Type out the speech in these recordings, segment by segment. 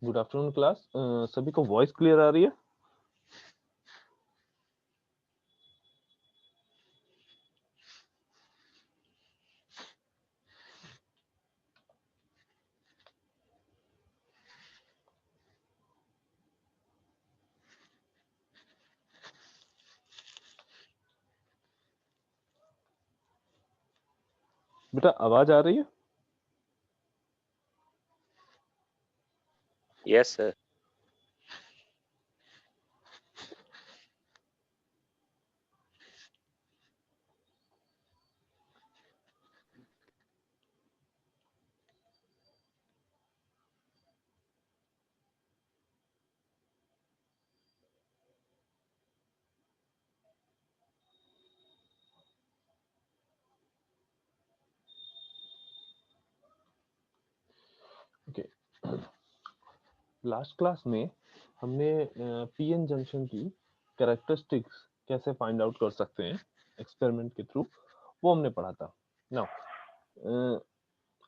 Good afternoon class. सभी को voice clear आ रही है? बेटा आवाज आ रही है? Yes, sir. Okay. Last class में हमने पीएन जंक्शन की कैरेक्टरिस्टिक्स कैसे फाइंड आउट कर सकते हैं एक्सपेरिमेंट के थ्रू, वो हमने पढ़ा था। नाउ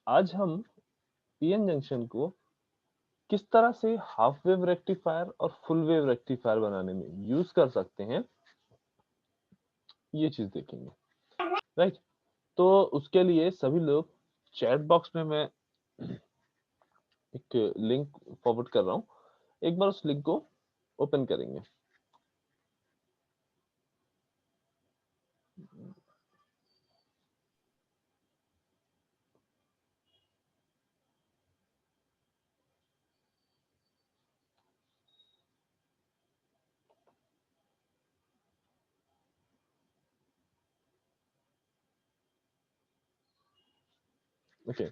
आज हम पीएन जंक्शन को किस तरह से हाफ वेव रेक्टिफायर और फुल वेव रेक्टिफायर बनाने में यूज कर सकते हैं, ये चीज देखेंगे। राइट, तो उसके लिए सभी लोग चैट बॉक्स में मैं एक लिंक फॉरवर्ड कर रहा हूँ, एक बार उस लिंक को ओपन करेंगे। ओके,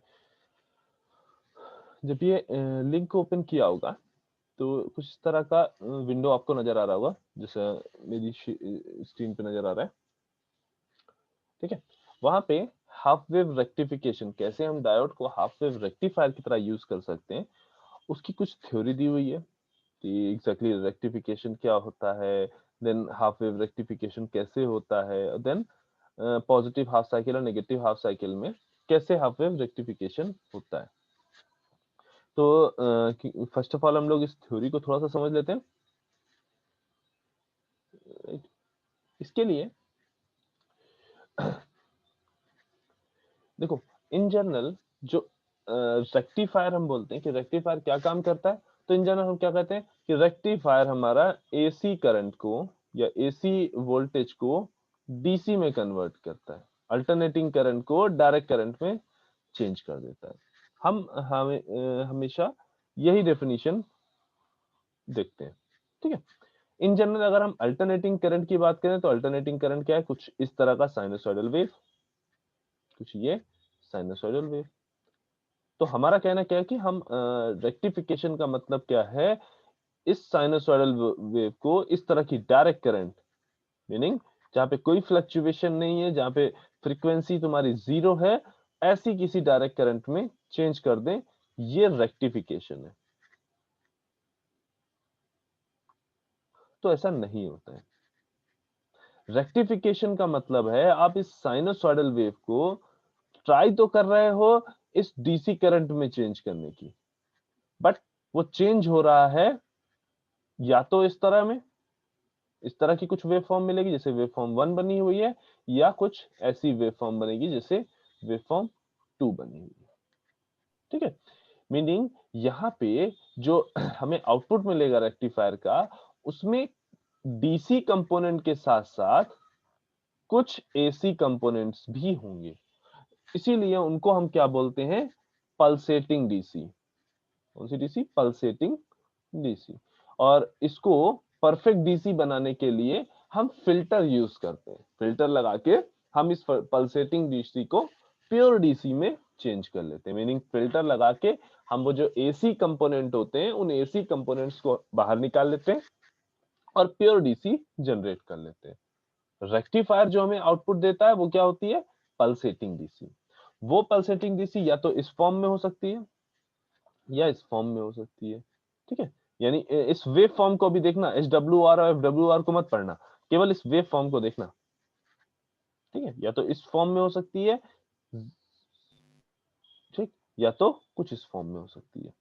जब ये लिंक ओपन किया होगा तो कुछ इस तरह का विंडो आपको नजर आ रहा होगा, जैसे मेरी स्क्रीन पे नजर आ रहा है। ठीक है, वहां पे हाफ वेव रेक्टिफिकेशन, कैसे हम डायोड को हाफ वेव रेक्टिफायर की तरह यूज कर सकते हैं, उसकी कुछ थ्योरी दी हुई है कि एग्जैक्टली रेक्टिफिकेशन क्या होता है, देन हाफ वेव रेक्टिफिकेशन कैसे होता है, देन पॉजिटिव हाफ साइकिल और नेगेटिव हाफ साइकिल में कैसे हाफ वेव रेक्टिफिकेशन होता है। तो फर्स्ट ऑफ ऑल हम लोग इस थ्योरी को थोड़ा सा समझ लेते हैं। Right? इसके लिए देखो, इन जनरल जो रेक्टिफायर हम बोलते हैं कि रेक्टिफायर क्या काम करता है, तो इन जनरल हम क्या कहते हैं कि रेक्टिफायर हमारा एसी करंट को या एसी वोल्टेज को डीसी में कन्वर्ट करता है, अल्टरनेटिंग करंट को डायरेक्ट करंट में चेंज कर देता है। हम हमेशा यही डेफिनेशन देखते हैं। ठीक है, इन जनरल अगर हम अल्टरनेटिंग करंट की बात करें तो अल्टरनेटिंग करंट क्या है, कुछ इस तरह का साइनसॉइडल वेव, कुछ ये साइनसॉइडल वेव। तो हमारा कहना क्या है कि हम रेक्टिफिकेशन का मतलब क्या है, इस साइनसॉइडल वेव को इस तरह की डायरेक्ट करंट, मीनिंग जहां पे कोई फ्लक्चुएशन नहीं है, जहां पे फ्रीक्वेंसी तुम्हारी जीरो है, ऐसी किसी डायरेक्ट करंट में चेंज कर दें, ये रेक्टिफिकेशन है। तो ऐसा नहीं होता है। रेक्टिफिकेशन का मतलब है आप इस साइनसॉइडल वेव को ट्राई तो कर रहे हो इस डीसी करंट में चेंज करने की, बट वो चेंज हो रहा है या तो इस तरह में, इस तरह की कुछ वेव फॉर्म मिलेगी जैसे वेव फॉर्म 1 बनी हुई है, या कुछ ऐसी वेव फॉर्म बनेगी जैसे वेव फॉर्म 2 बनी हुई है। ठीक है, मीनिंग यहाँ पे जो हमें आउटपुट मिलेगा रेक्टिफायर का, उसमें डीसी कंपोनेंट के साथ साथ कुछ एसी कंपोनेंट्स भी होंगे, इसीलिए उनको हम क्या बोलते हैं, पल्सेटिंग डीसी। कौन सी डीसी? Pulsating DC. और इसको परफेक्ट डीसी बनाने के लिए हम फिल्टर यूज करते हैं, फिल्टर लगा के हम इस पल्सेटिंग डीसी को प्योर डीसी में चेंज कर लेते हैं। मीनिंग फिल्टर लगा के हम वो जो एसी कंपोनेंट होते हैं उन एसी कंपोनेंट्स को बाहर निकाल लेते हैं और प्योर डीसी जनरेट कर लेते हैं। रेक्टिफायर जो हमें आउटपुट देता है वो क्या होती है, पल्सेटिंग डीसी। वो पल्सेटिंग डीसी या तो इस फॉर्म में हो सकती है या इस फॉर्म में हो सकती है। ठीक है, यानी इस वेव फॉर्म को भी देखना, एस डब्ल्यू आर और एफ डब्ल्यू आर को मत पढ़ना, केवल इस वेव फॉर्म को देखना। ठीक है, या तो इस फॉर्म में हो सकती है, ठीक, या तो कुछ इस फॉर्म में हो सकती है।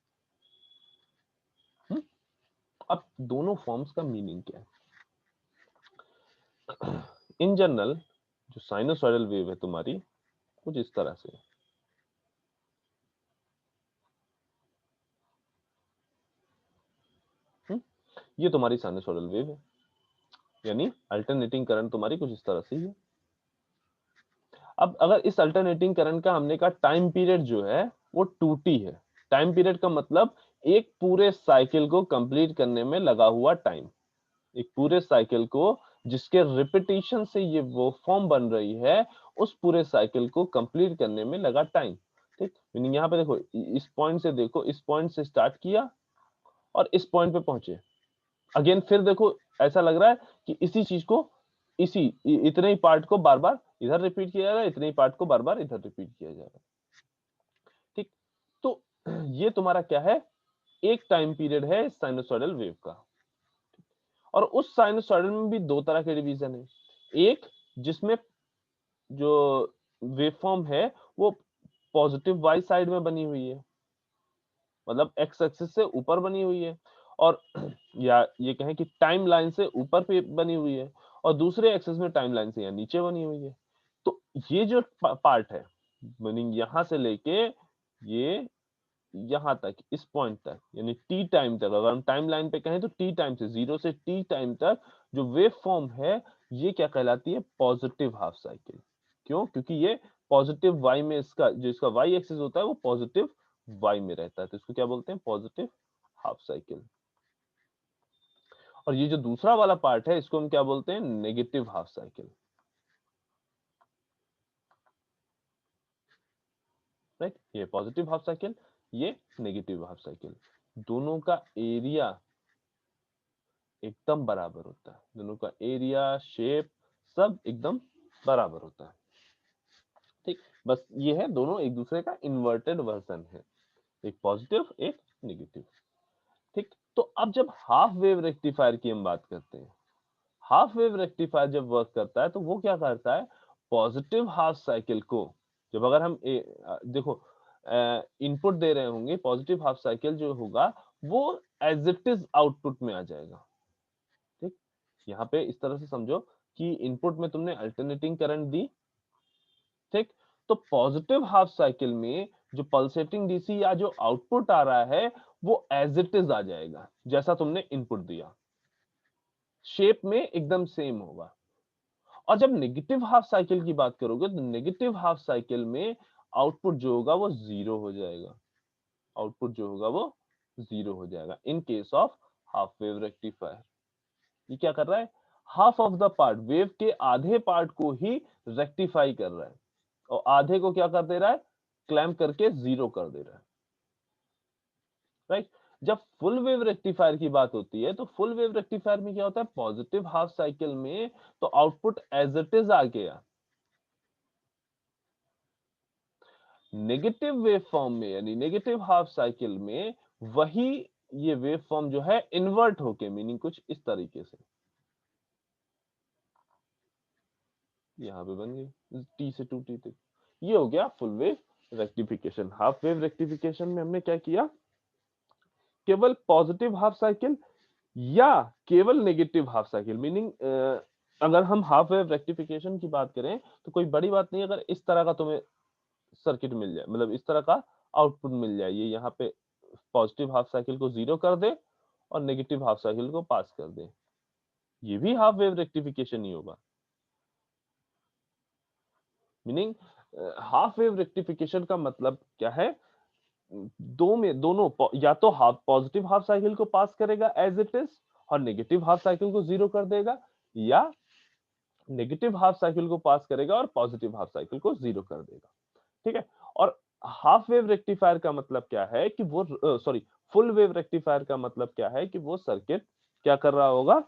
अब दोनों फॉर्म्स का मीनिंग क्या है? इन जनरल जो साइनोसॉइडल वेव है तुम्हारी कुछ इस तरह से, ये तुम्हारी साइनोसॉइडल वेव है, यानी अल्टरनेटिंग करंट तुम्हारी कुछ इस तरह से ही है। अब अगर इस अल्टरनेटिंग करंट का हमने कहा टाइम पीरियड जो है वो 2t है। टाइम पीरियड का मतलब एक पूरे साइकिल को कंप्लीट करने में लगा हुआ टाइम, एक पूरे साइकिल को जिसके रिपीटिशन से ये वो फॉर्म बन रही है, उस पूरे साइकिल को कंप्लीट करने में लगा टाइम। ठीक, मीनिंग यहाँ पे देखो, इस पॉइंट से देखो, इस पॉइंट से स्टार्ट किया और इस पॉइंट पे पहुंचे। अगेन फिर देखो, ऐसा लग रहा है कि इसी चीज को, इतने ही पार्ट को बार बार इधर रिपीट किया जा रहा है, इतने ही पार्ट को बार बार इधर रिपीट किया जा रहा है। ठीक, तो ये तुम्हारा क्या है, एक टाइम पीरियड है साइनोसॉइडल वेव का। और उस साइनोसॉइडल में भी दो तरह के डिवीजन है, एक जिसमें जो वेवफॉर्म है वो पॉजिटिव वाई साइड में बनी हुई है, मतलब एक्स एक्सिस से ऊपर बनी हुई है, और या ये कहें कि टाइम लाइन से ऊपर पे बनी हुई है, और दूसरे एक्सिस में टाइम लाइन से या नीचे बनी हुई है। तो ये जो पार्ट है, मीनिंग यहां से लेके ये यहां तक, इस पॉइंट तक, यानी टी टाइम तक, अगर हम टाइम लाइन पे कहें तो टी टाइम से, 0 से टी टाइम तक जो वेव फॉर्म है, ये क्या कहलाती है, पॉजिटिव हाफ साइकिल। क्यों? क्योंकि ये पॉजिटिव वाई में, इसका जो इसका वाई एक्सिस होता है वो पॉजिटिव वाई में रहता है, तो इसको क्या बोलते हैं, पॉजिटिव हाफ साइकिल। और ये जो दूसरा वाला पार्ट है, इसको हम क्या बोलते हैं, नेगेटिव हाफ साइकिल। राइट, ये पॉजिटिव हाफ साइकिल, ये नेगेटिव हाफ साइकिल। दोनों का एरिया एकदम बराबर होता है, दोनों का एरिया, शेप सब एकदम बराबर होता है। ठीक, बस ये है, दोनों एक दूसरे का इन्वर्टेड वर्जन है, एक पॉजिटिव एक नेगेटिव। ठीक, तो अब जब हाफ वेव रेक्टिफायर की हम बात करते हैं, हाफ वेव रेक्टिफायर जब वर्क करता है तो वो क्या करता है, पॉजिटिव हाफ साइकिल को, जब अगर हम देखो इनपुट दे रहे होंगे, पॉजिटिव हाफ साइकिल जो होगा वो एज इट इज आउटपुट में आ जाएगा। ठीक, यहाँ पे इस तरह से समझो कि इनपुट में तुमने अल्टरनेटिंग करंट दी, ठीक, तो पॉजिटिव हाफ साइकिल में जो पल्सेटिंग डीसी या जो आउटपुट आ रहा है वो एज इट इज आ जाएगा, जैसा तुमने इनपुट दिया, शेप में एकदम सेम होगा। और जब नेगेटिव हाफ साइकिल की बात करोगे तो नेगेटिव हाफ साइकिल में आउटपुट जो होगा वो जीरो हो जाएगा, आउटपुट जो होगा वो जीरो हो जाएगा in case of half wave rectifier. ये क्या कर रहा है, half of the part, wave के आधे पार्ट को ही रेक्टिफाई कर रहा है, और आधे को क्या कर दे रहा है, क्लैम्प करके जीरो कर दे रहा है। राइट, जब फुल वेव रेक्टिफायर की बात होती है तो फुल वेव रेक्टिफायर में क्या होता है, पॉजिटिव हाफ साइकिल में तो आउटपुट एज इट इज आ गया, नेगेटिव वेव फॉर्म में यानी नेगेटिव हाफ साइकिल में वही ये वेव फॉर्म जो है इन्वर्ट होके, मीनिंग कुछ इस तरीके से यहाँ पे बन गई टी से 2t तक। ये हो गया full wave rectification. Half wave rectification में हमने क्या किया, केवल पॉजिटिव हाफ साइकिल या केवल नेगेटिव हाफ साइकिल, मीनिंग अगर हम हाफ वेव रेक्टिफिकेशन की बात करें तो कोई बड़ी बात नहीं, अगर इस तरह का तुम्हें सर्किट मिल जाए, मतलब इस तरह का आउटपुट मिल जाए, ये यहाँ पे पॉजिटिव हाफ साइकिल को जीरो कर दे और नेगेटिव हाफ साइकिल को पास कर दे, ये भी हाफ वेव रेक्टिफिकेशन ही होगा। मीनिंग हाफ वेव रेक्टिफिकेशन का मतलब क्या है, दो में दोनों या तो हाफ पॉजिटिव हाफ साइकिल को पास करेगा एज इट इज और नेगेटिव हाफ साइकिल को जीरो कर देगा, या नेगेटिव हाफ साइकिल को पास करेगा और पॉजिटिव हाफ साइकिल को जीरो कर देगा। ठीक है, और हाफ वेव रेक्टिफायर का मतलब क्या है कि वो, सॉरी, फुल वेव रेक्टिफायर का मतलब क्या है कि वो सर्किट क्या कर रहा होगा,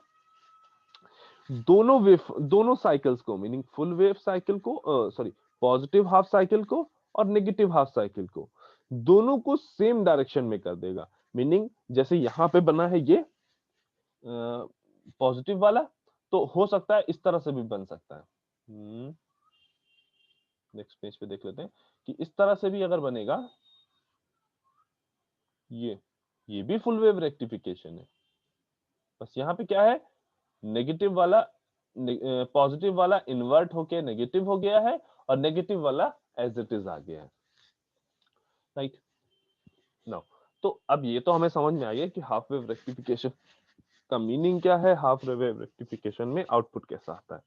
दोनों साइकिल्स को, मीनिंग फुल वेव साइकिल को, सॉरी, पॉजिटिव हाफ साइकिल को और नेगेटिव हाफ साइकिल को, दोनों को सेम डायरेक्शन में कर देगा। मीनिंग जैसे यहां पे बना है ये पॉजिटिव वाला, तो हो सकता है इस तरह से भी बन सकता है। नेक्स्ट पेज पे देख लेते हैं कि इस तरह से भी अगर बनेगा, ये ये भी फुल वेव रेक्टिफिकेशन है। बस यहाँ पे क्या है, नेगेटिव वाला पॉजिटिव वाला इन्वर्ट होके नेगेटिव हो गया है और नेगेटिव वाला एज इट इज आ गया है, राइट। नाउ तो अब ये तो हमें समझ में आ गया कि हाफ वेव रेक्टिफिकेशन का मीनिंग क्या है, हाफ वेव रेक्टिफिकेशन में आउटपुट कैसा आता है।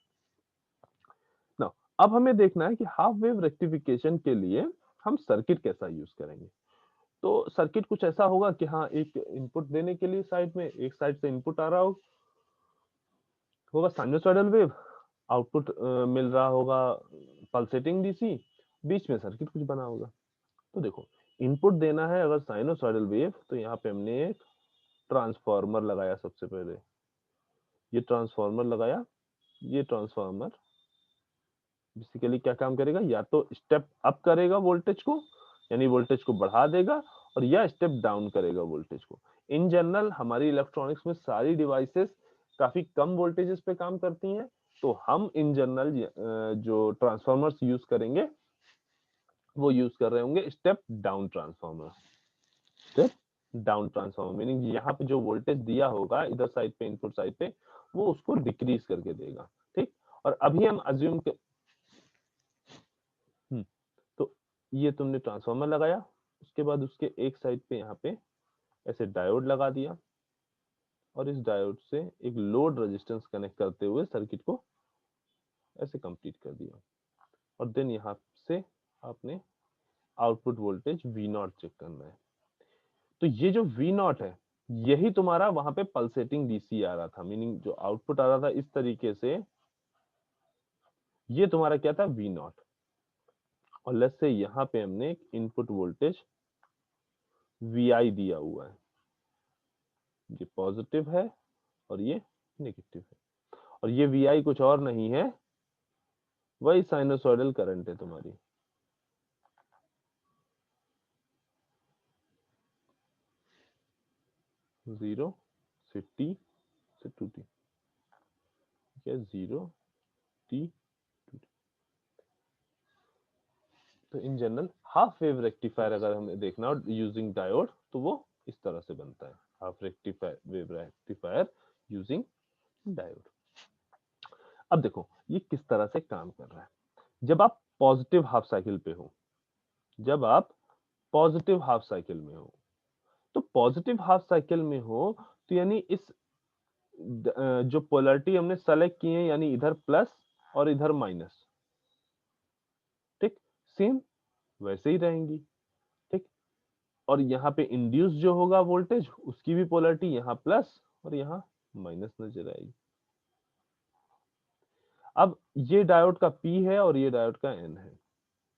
नाउ अब हमें देखना है कि हाफ वेव रेक्टिफिकेशन के लिए हम सर्किट कैसा यूज करेंगे। तो सर्किट कुछ ऐसा होगा कि हाँ, एक इनपुट देने के लिए साइड में एक साइड से इनपुट आ रहा होगा साइनसॉइडल वेव, आउटपुट मिल रहा होगा पल्सेटिंग डीसी, बीच में सर्किट कुछ बना होगा। तो देखो, इनपुट देना है अगर साइनसॉइडल वेव, तो यहाँ पे हमने एक ट्रांसफार्मर लगाया। सबसे पहले ये ट्रांसफार्मर लगाया। ये ट्रांसफार्मर बेसिकली क्या काम करेगा, या तो स्टेप अप करेगा वोल्टेज को, यानी वोल्टेज को बढ़ा देगा, और या स्टेप डाउन करेगा वोल्टेज को। इन जनरल हमारी इलेक्ट्रॉनिक्स में सारी डिवाइसेस काफी कम वोल्टेजेस पे काम करती हैं, तो हम इन जनरल जो ट्रांसफार्मर्स यूज करेंगे वो यूज कर रहे होंगे step down transformer. Step down transformer meaning यहाँ पे जो वोल्टेज दिया होगा इधर साइड पे, इनपुट साइड पे, वो उसको डिक्रीज करके देगा, ठीक। और अभी हम अज्यूम तो ये तुमने ट्रांसफार्मर लगाया, उसके बाद उसके एक साइड पे यहाँ पे ऐसे डायोड लगा दिया, और इस डायोड से एक लोड रेजिस्टेंस कनेक्ट करते हुए सर्किट को ऐसे कंप्लीट कर दिया। और देन यहाँ से आपने output voltage V nought check करना है। तो ये जो V नॉट है, यही तुम्हारा वहां पे पल्सेटिंग डीसी आ रहा था, मीनिंग जो आउटपुट आ रहा था इस तरीके से, ये तुम्हारा क्या था, V नॉट। और लेट्स से यहाँ पे हमने एक इनपुट वोल्टेज VI दिया हुआ है, ये पॉजिटिव है और ये नेगेटिव है, और ये VI कुछ और नहीं है, वही साइनोसॉइडल करंट है तुम्हारी। जीरो से टी से टू टी, क्या जीरो टी टू टी। तो in general half wave rectifier अगर हमें देखना हो यूजिंग डायोड, तो वो इस तरह से बनता है, half rectifier wave rectifier using diode. अब देखो ये किस तरह से काम कर रहा है। जब आप पॉजिटिव हाफ साइकिल पे हो, जब आप पॉजिटिव हाफ साइकिल में हो, तो पॉजिटिव हाफ साइकिल में हो, तो यानी इस जो पोलैरिटी हमने सेलेक्ट की है, यानी इधर प्लस और इधर माइनस, ठीक, सेम वैसे ही रहेंगी, ठीक। और यहाँ पे इंड्यूस जो होगा वोल्टेज, उसकी भी पोलैरिटी यहाँ प्लस और यहाँ माइनस नजर आएगी। अब ये डायोड का P है और ये डायोड का N है,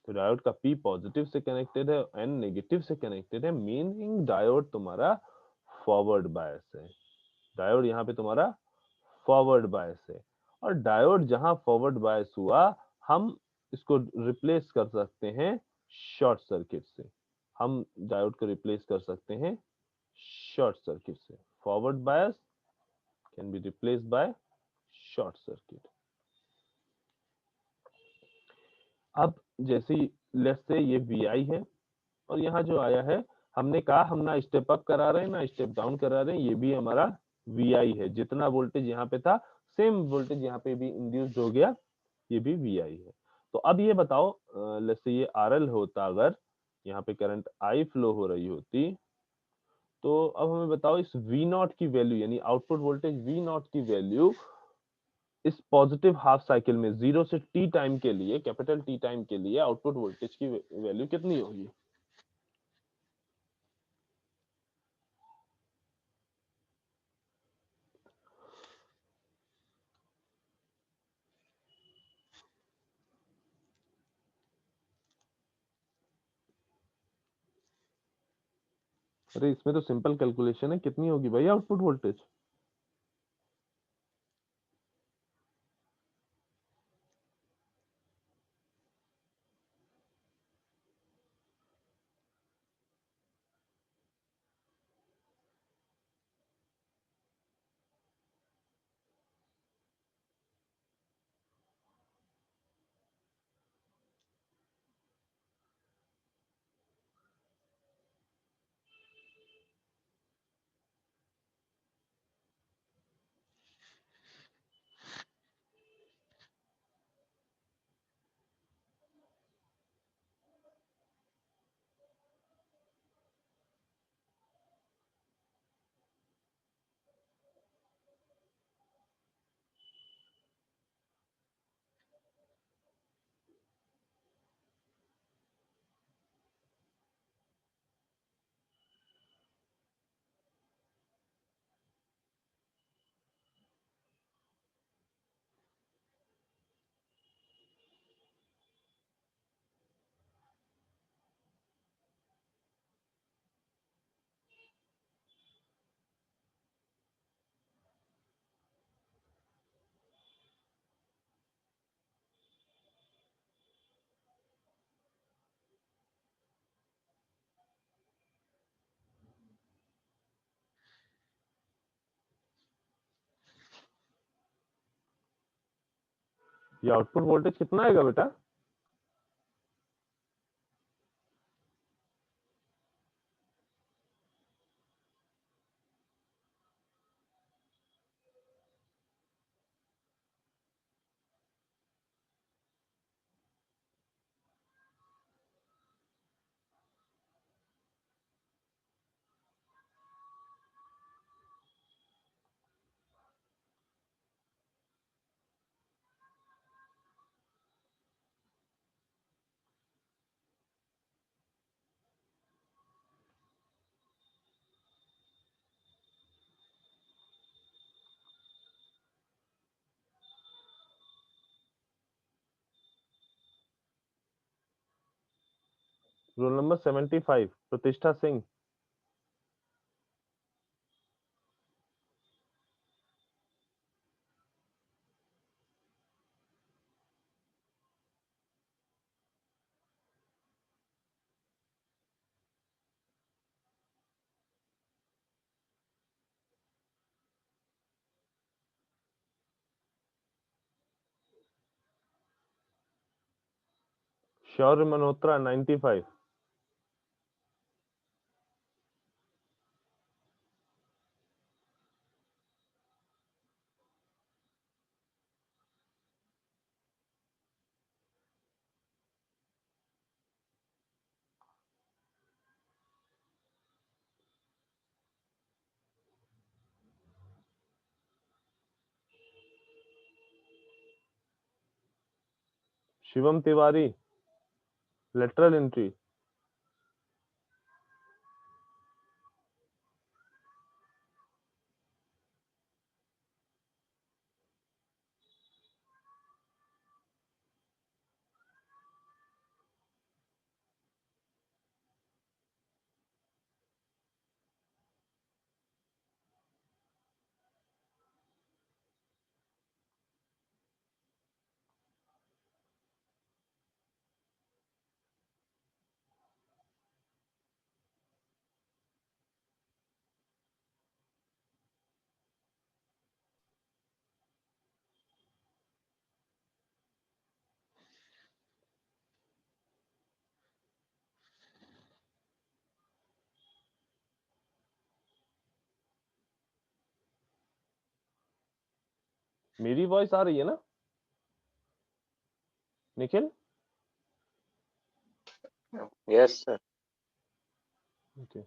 तो डायोड का P पॉजिटिव से कनेक्टेड है, N नेगेटिव से कनेक्टेड है, मीनिंग डायोड तुम्हारा फॉरवर्ड बायस है। डायोड यहाँ पे तुम्हारा फॉरवर्ड बायस है, और डायोड जहां फॉरवर्ड बायस हुआ, हम इसको रिप्लेस कर सकते हैं शॉर्ट सर्किट से। हम डायोड को रिप्लेस कर सकते हैं शॉर्ट सर्किट से। Forward bias can be replaced by short circuit. अब जैसे लेट्स से ये VI है, और यहाँ जो आया है, हमने कहा हम ना स्टेप अप करा रहे हैं ना स्टेप डाउन करा रहे हैं, ये भी हमारा VI है। जितना वोल्टेज यहाँ पे था, सेम वोल्टेज यहाँ पे भी इंड्यूस्ड हो गया, ये भी VI है। तो अब ये बताओ, लेट्स से ये RL होता, अगर यहाँ पे करंट I फ्लो हो रही होती, तो अब हमें बताओ इस V नॉट की वैल्यू, यानी आउटपुट वोल्टेज V नॉट की वैल्यू इस पॉजिटिव हाफ साइकिल में 0 से T टाइम के लिए, कैपिटल T टाइम के लिए आउटपुट वोल्टेज की वैल्यू कितनी होगी। अरे इसमें तो सिंपल कैलकुलेशन है, कितनी होगी भाई आउटपुट वोल्टेज। ये आउटपुट वोल्टेज कितना आएगा बेटा? Roll number 75, Pratishtha Singh. Shaurya Malhotra 95। Shivam Tiwari, lateral entry. मेरी वॉइस आ रही है ना Nikhil? Yes sir. Okay.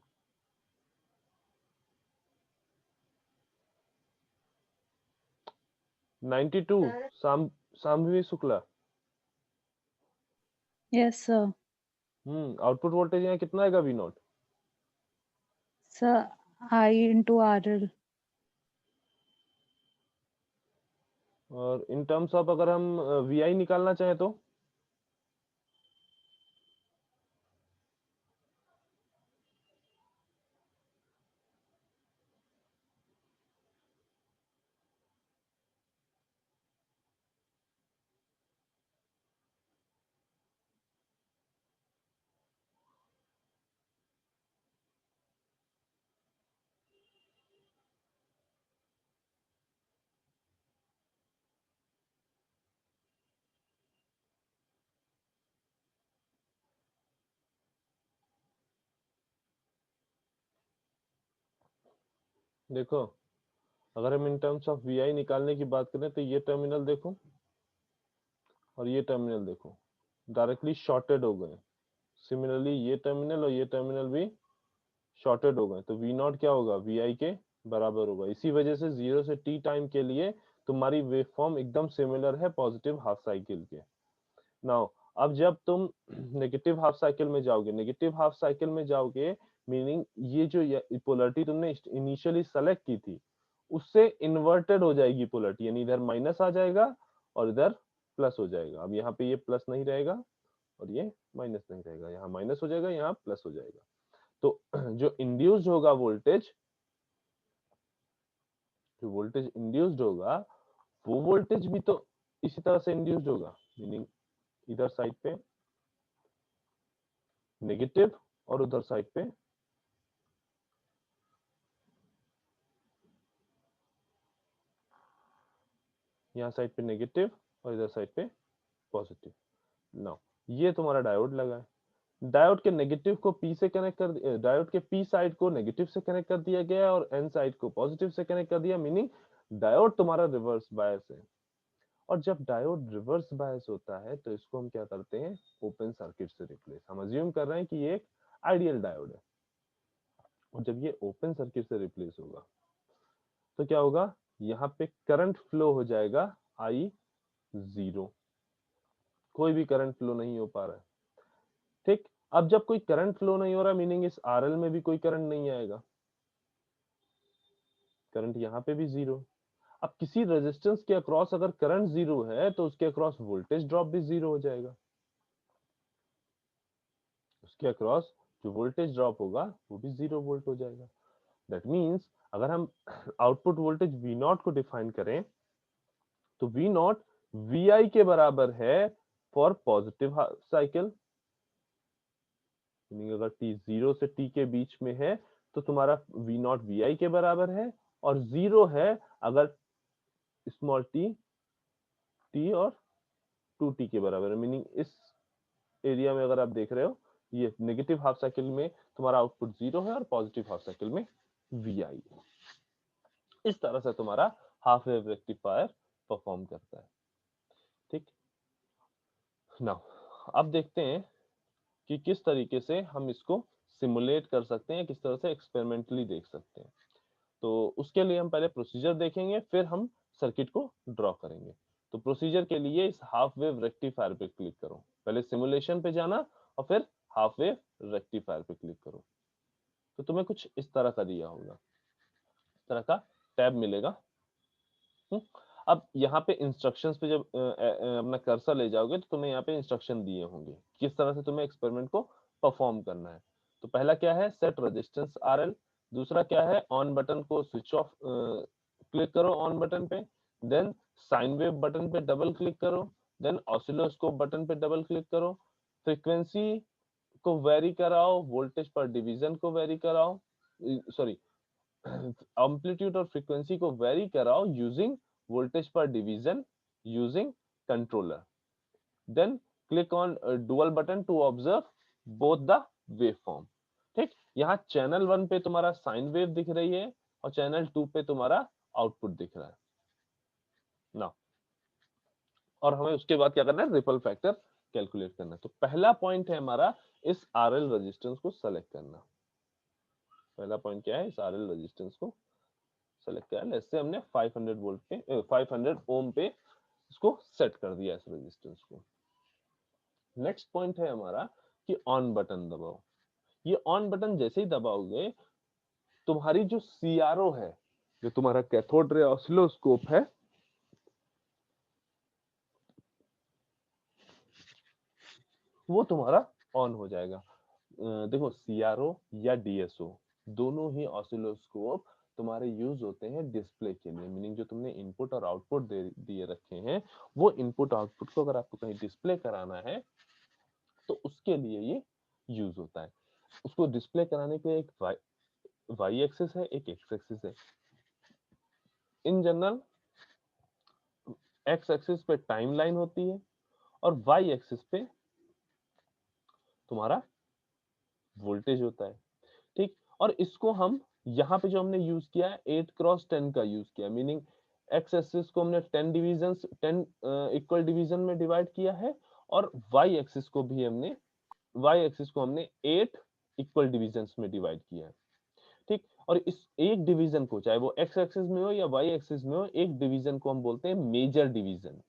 92, Sambhavi Shukla. Yes, sir. Output voltage यहाँ कितना आएगा V nought? Sir, I into RL. और इन टर्म्स ऑफ अगर हम वी आई निकालना चाहें तो? देखो, अगर हम इन टर्म्स ऑफ वी आई निकालने की बात करें तो ये टर्मिनल देखो और ये टर्मिनल देखो, डायरेक्टली शॉर्टेड हो गए। सिमिलरली ये टर्मिनल और ये टर्मिनल भी शॉर्टेड हो गए, तो वी नॉट क्या होगा? वी आई के बराबर होगा। इसी वजह से 0 से t टाइम के लिए तुम्हारी वेव फॉर्म एकदम सिमिलर है पॉजिटिव हाफ साइकिल के। नाउ अब जब तुम नेगेटिव हाफ साइकिल में जाओगे, नेगेटिव हाफ साइकिल में जाओगे मीनिंग ये जो पोलरिटी तुमने इनिशियली सेलेक्ट की थी उससे इन्वर्टेड हो जाएगी पोलरिटी, यानी इधर माइनस आ जाएगा और इधर प्लस हो जाएगा। अब यहाँ पे ये प्लस नहीं रहेगा और ये माइनस नहीं रहेगा, यहाँ माइनस हो जाएगा, यहाँ प्लस हो जाएगा। तो जो इंड्यूस्ड होगा वोल्टेज, जो वोल्टेज इंड्यूस्ड होगा वो वोल्टेज भी तो इसी तरह से इंड्यूस्ड होगा, मीनिंग इधर साइड पे नेगेटिव और उधर साइड पे यहाँ साइड पे नेगेटिव और इधर साइड पे पॉजिटिव। नाउ ये तुम्हारा डायोड लगा है, डायोड के नेगेटिव को पी से कनेक्ट कर, डायोड के पी साइड को नेगेटिव से कनेक्ट कर दिया गया है और एन साइड को पॉजिटिव से कनेक्ट कर दिया, मीनिंग डायोड तुम्हारा रिवर्स बायस है। और जब डायोड रिवर्स बायस होता है तो इसको हम क्या करते हैं, ओपन सर्किट से रिप्लेस। हम अज्यूम कर रहे हैं कि ये एक आइडियल डायोड है, और जब ये ओपन सर्किट से रिप्लेस होगा तो क्या होगा, यहाँ पे करंट फ्लो हो जाएगा आई जीरो, कोई भी करंट फ्लो नहीं हो पा रहा है। ठीक, अब जब कोई करंट फ्लो नहीं हो रहा, मीनिंग इस आरएल में भी कोई करंट नहीं आएगा, करंट यहाँ पे भी जीरो। अब किसी रेजिस्टेंस के अक्रॉस अगर करंट जीरो है तो उसके अक्रॉस वोल्टेज ड्रॉप भी जीरो हो जाएगा, उसके अक्रॉस जो वोल्टेज ड्रॉप होगा वो भी 0 वोल्ट हो जाएगा। दैट मीन्स अगर हम आउटपुट वोल्टेज वी नॉट को डिफाइन करें तो वी नॉट वी आई के बराबर है फॉर पॉजिटिव साइकिल, मीनिंग अगर टी 0 से टी के बीच में है तो तुम्हारा वी नॉट वी आई के बराबर है, और 0 है अगर स्मॉल टी टी और 2t के बराबर है, मीनिंग इस एरिया में अगर आप देख रहे हो ये नेगेटिव हाफ साइकिल में तुम्हारा आउटपुट 0 है और पॉजिटिव हाफ साइकिल में वी आई है। इस तरह से तुम्हारा हाफ वेव रेक्टिफायर परफॉर्म करता है। ठीक, नाउ अब देखते हैं कि किस तरीके से हम इसको सिमुलेट कर सकते हैं, किस तरह से एक्सपेरिमेंटली देख सकते हैं। तो उसके लिए हम पहले प्रोसीजर देखेंगे, फिर हम सर्किट को ड्रॉ करेंगे। तो प्रोसीजर के लिए इस हाफ वेव रेक्टिफायर पे क्लिक करो, पहले सिमुलेशन पे जाना और फिर हाफ वेव रेक्टिफायर पे क्लिक करो। तो तुम्हें कुछ इस तरह का दिया होगा, इस तरह का टैब मिलेगा। अब यहाँ पे इंस्ट्रक्शंस पे जब अपना कर्सर ले जाओगे तो तुम्हें यहाँ पे इंस्ट्रक्शन दिए होंगे किस तरह से तुम्हें एक्सपेरिमेंट को परफॉर्म करना है। तो पहला क्या है, सेट रेजिस्टेंस आरएल। दूसरा क्या है, ऑन बटन को स्विच ऑफ क्लिक करो ऑन बटन पे, देन साइन वेव बटन पे डबल क्लिक करो, देन ऑसिलोस्कोप बटन पे डबल क्लिक करो, फ्रीक्वेंसी को वेरी कराओ, वोल्टेज पर डिवीजन को वेरी कराओ, सॉरी एम्पलीट्यूड और फ्रीक्वेंसी को वेरी कराओ using voltage per division using controller, then click on dual button to observe both the waveform. ठीक, यहाँ चैनल 1 पे तुम्हारा साइन वेव दिख रही है और चैनल 2 पे तुम्हारा आउटपुट दिख रहा है ना। और हमें उसके बाद क्या करना है, रिपल फैक्टर कैलकुलेट करना है। तो पहला पॉइंट है हमारा इस आरएल रेजिस्टेंस को सेलेक्ट करना। पहला पॉइंट क्या है, इस आरएल रेजिस्टेंस को सेलेक्ट किया, जैसे हमने 500 वोल्ट पे 500 ओम पे इसको सेट कर दिया इस रेजिस्टेंस को। नेक्स्ट पॉइंट है हमारा कि ऑन बटन दबाओ। ये ऑन बटन जैसे ही दबाओगे तुम्हारी जो सीआरओ है, जो तुम्हारा कैथोड रे ऑसिलोस्कोप है, वो तुम्हारा ऑन हो जाएगा। देखो सीआरओ या डीएसओ दोनों ही ऑसिलोस्कोप तुम्हारे यूज होते हैं डिस्प्ले के लिए, मीनिंग जो तुमने इनपुट और आउटपुट दिए रखे हैं वो इनपुट आउटपुट को अगर आपको कहीं डिस्प्ले कराना है तो उसके लिए ये यूज होता है। उसको डिस्प्ले कराने के लिए एक वाई एक्सिस है, एक एक्स एक्सिस है। इन जनरल एक्स एक्सिस पे टाइम लाइन होती है और वाई एक्सिस पे तुम्हारा वोल्टेज होता है। ठीक, और इसको हम यहाँ पे जो हमने यूज किया है 8x10 का यूज किया, मीनिंग एक्स एक्सिस को हमने 10 इक्वल डिवीजन में डिवाइड किया है और वाई एक्सिस को भी हमने 8 इक्वल डिविजन्स में डिवाइड किया है। ठीक, और इस एक डिवीजन को चाहे वो एक्स एक्सिस में हो या वाई एक्सिस में हो, एक डिवीजन को हम बोलते हैं मेजर डिवीजन।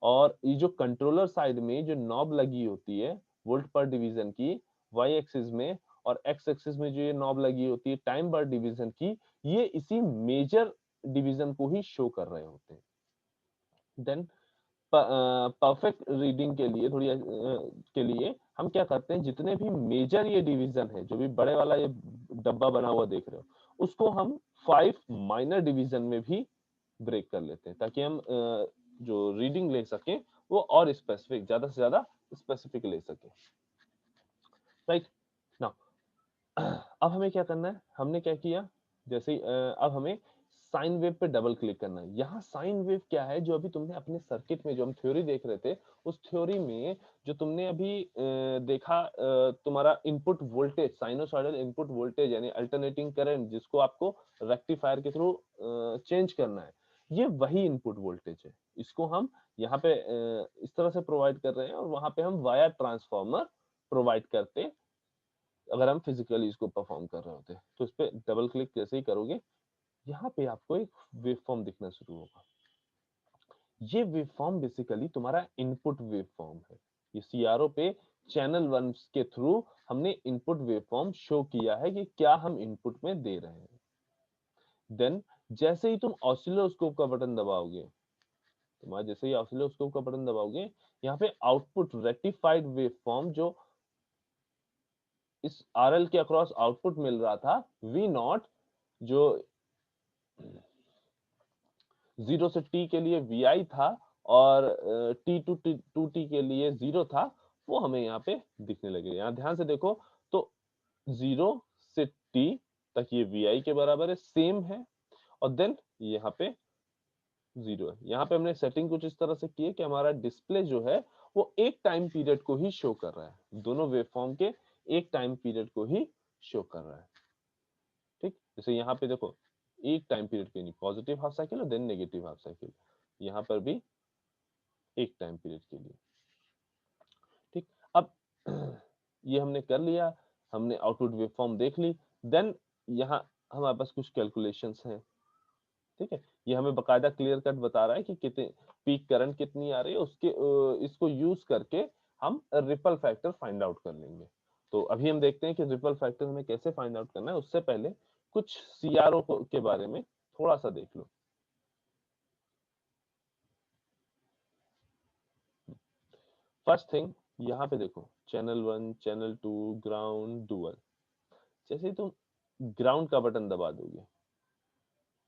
और ये जो कंट्रोलर साइड में जो नॉब लगी होती है वोल्ट पर डिवीजन की वाई एक्सिस में, और एक्स एक्सिस में जो ये नॉब लगी होती है टाइम पर डिवीजन की, ये इसी मेजर डिवीजन को ही शो कर रहे होते हैं। देन परफेक्ट रीडिंग के लिए के लिए हम क्या करते हैं, जितने भी मेजर ये डिवीजन है, जो भी बड़े वाला ये डब्बा बना हुआ देख रहे हो, उसको हम 5 माइनर डिवीजन में भी ब्रेक कर लेते हैं ताकि हम जो रीडिंग ले सकें वो और स्पेसिफिक, ज्यादा से ज्यादा स्पेसिफिक ले सकें। राइट, नाउ अब हमें क्या करना है, हमने क्या किया, जैसे अब हमें साइन वेव पे डबल क्लिक करना है। यहाँ साइन वेव क्या है, जो अभी तुमने अपने सर्किट में जो हम थ्योरी देख रहे थे, उस थ्योरी में जो तुमने अभी देखा, तुम्हारा input voltage, sinusoidal input voltage यानी अल्टरनेटिंग करंट, जिसको आपको रेक्टिफायर के थ्रू चेंज करना है, ये वही इनपुट वोल्टेज है। इसको हम यहाँ पे इस तरह से प्रोवाइड कर रहे हैं, और वहां पे हम वाया ट्रांसफार्मर प्रोवाइड करते, अगर हम फिजिकली इसको परफॉर्म कर रहे होते। तो इस पे डबल क्लिक जैसे ही करोगे, यहाँ पे आपको एक वेवफॉर्म दिखना शुरू होगा। ये वेवफॉर्म बेसिकली तुम्हारा इनपुट वेवफॉर्म है। ये सीआरओ पे चैनल 1 के थ्रू हमने इनपुट वेवफॉर्म शो किया है कि क्या हम इनपुट में दे रहे हैं। देन जैसे ही तुम ऑसिलोस्कोप का बटन दबाओगे, तुम्हारा जैसे ही ऑसिलोस्कोप का बटन दबाओगे, यहाँ पे आउटपुट रेक्टिफाइड वेवफॉर्म जो इस आरएल के अक्रॉस आउटपुट मिल रहा था, वी नॉट, जो 0 से t के लिए vi था और t टू 2t के लिए 0 था, वो हमें यहाँ पे दिखने लगे। यहाँ ध्यान से देखो तो 0 से t तक ये vi के बराबर है, सेम है, और देन यहाँ पे 0 है। यहाँ पे हमने सेटिंग कुछ इस तरह से की है कि हमारा डिस्प्ले जो है वो एक टाइम पीरियड को ही शो कर रहा है, दोनों वेवफॉर्म के एक टाइम पीरियड को ही शो कर रहा है। ठीक, जैसे यहाँ पे देखो एक टाइम पीरियड के लिए पॉजिटिव हाफ साइकिल और देन नेगेटिव हाफ साइकिल, यहाँ पर भी एक टाइम पीरियड के लिए। ठीक, अब ये हमने कर लिया, हमने आउटपुट वेवफॉर्म देख ली। देन यहाँ हमारे पास कुछ कैलकुलेशंस हैं। ठीक है, ये हमें बकायदा क्लियर कट बता रहा है कि कितने पीक करंट कितनी आ रही है, उसके इसको यूज करके हम रिपल फैक्टर फाइंड आउट कर लेंगे। तो अभी हम देखते हैं कि रिपल फैक्टर हमें कैसे फाइंड आउट करना है। उससे पहले कुछ सीआरओ के बारे में थोड़ा सा देख लो। फर्स्ट थिंग, यहाँ पे देखो चैनल 1, चैनल 2, ग्राउंड, डुअल। जैसे ही तुम ग्राउंड का बटन दबा दोगे,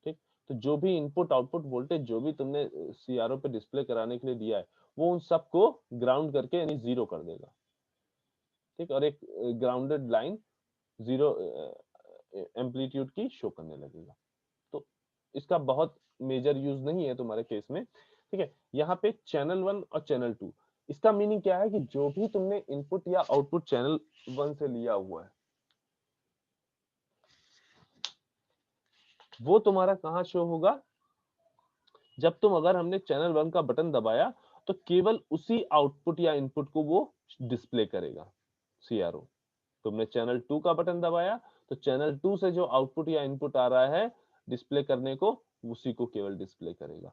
ठीक, तो जो भी इनपुट आउटपुट वोल्टेज जो भी तुमने सीआरओ पे डिस्प्ले कराने के लिए दिया है, वो उन सबको ग्राउंड करके यानी 0 कर देगा। ठीक, और एक ग्राउंडेड लाइन 0 एम्पलीट्यूड की शो करने लगेगा। तो इसका बहुत मेजर यूज नहीं है तुम्हारे केस में। ठीक है, यहाँ पे चैनल 1 और चैनल 2, इसका मीनिंग क्या है कि जो भी तुमने इनपुट या आउटपुट चैनल 1 से लिया हुआ है, वो तुम्हारा कहाँ शो होगा, जब तुम, अगर हमने चैनल 1 का बटन दबाया तो केवल उसी आउटपुट या इनपुट को वो डिस्प्ले करेगा सीआरओ। तुमने चैनल 2 का बटन दबाया तो चैनल 2 से जो आउटपुट या इनपुट आ रहा है डिस्प्ले करने को, उसी को केवल डिस्प्ले करेगा।